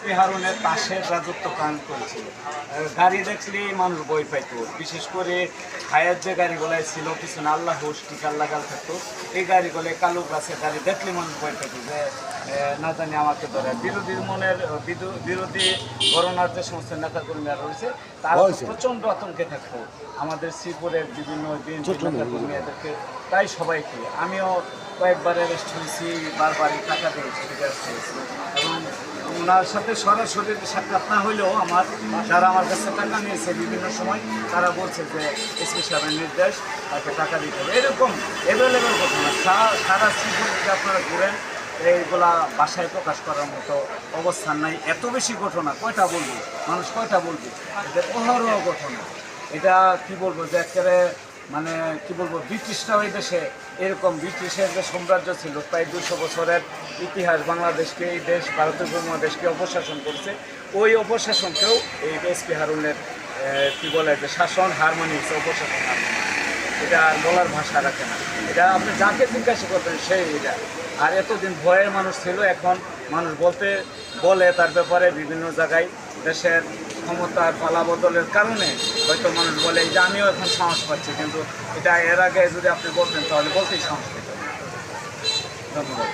SP হারুনের তাসের রাজত্ব কায়েম করেছিল। গাড়ি দেখলেই মানুষ ভয় পাইতো, বিশেষ করে হায়ার যে গাড়িগুলাই ছিল পিছনে আল্লাহ স্টিকার লাগাল থাকতো, এই গাড়িগুলো কালো গাছের গাড়ি দেখলে মানুষ ভয় পাইতো যে না জানি আমাকে ধরে। বিরোধী মনের বিরোধী করোনার যে সমস্ত নেতাকর্মীরা রয়েছে তারা প্রচণ্ড আতঙ্কে থাকতো। আমাদের শ্রীপুরের বিভিন্ন নেতাকর্মী এদেরকে তাই সবাইকে, আমিও কয়েকবার অ্যারেস্ট হয়েছি, বারবারই টাকা দিয়েছি অ্যারেস্ট হয়েছি, এবং ওনার সাথে সরাসরি সাক্ষাৎ না হলেও আমার যারা আমার কাছে টাকা নিয়েছে বিভিন্ন সময় তারা বলছে যে এসপি সাহেবের নির্দেশ তাকে টাকা দিতে হবে। এরকম অ্যাভেলেবেল ঘটনা সারা শ্রীপুর থেকে আপনারা ঘুরেন, এইগুলা বাসায় প্রকাশ করার মতো অবস্থান নাই। এত বেশি ঘটনা কয়টা বলবো, মানুষ কয়টা বলবে, এদের অহরহ ঘটনা। এটা কি বলবো যে একেবারে মানে কি বলবো, ব্রিটিশরা ওই দেশে এরকম ব্রিটিশের যে সাম্রাজ্য ছিল প্রায় 200 বছরের ইতিহাস, বাংলাদেশকে এই দেশ ভারতের উপমহাদেশকে অপশাসন করছে, ওই অপশাসনকেও এই এসপি হারুনের কি বলে যে শাসন হার মানিয়েছে, অপশাসন হার মানিয়েছে। এটা আর বলার ভাষা রাখে না, এটা আপনি যাকে জিজ্ঞাসা করবেন সেই এটা। আর এতদিন ভয়ের মানুষ ছিল, এখন মানুষ বলে তার ব্যাপারে বিভিন্ন জায়গায় দেশের ক্ষমতার পালাবদলের কারণে হয়তো মানুষ বলে যে আমিও এখন সাহস পাচ্ছি, কিন্তু এটা এর আগে যদি আপনি বলতেন তাহলে বলতেই সাহস পেতেন। ধন্যবাদ।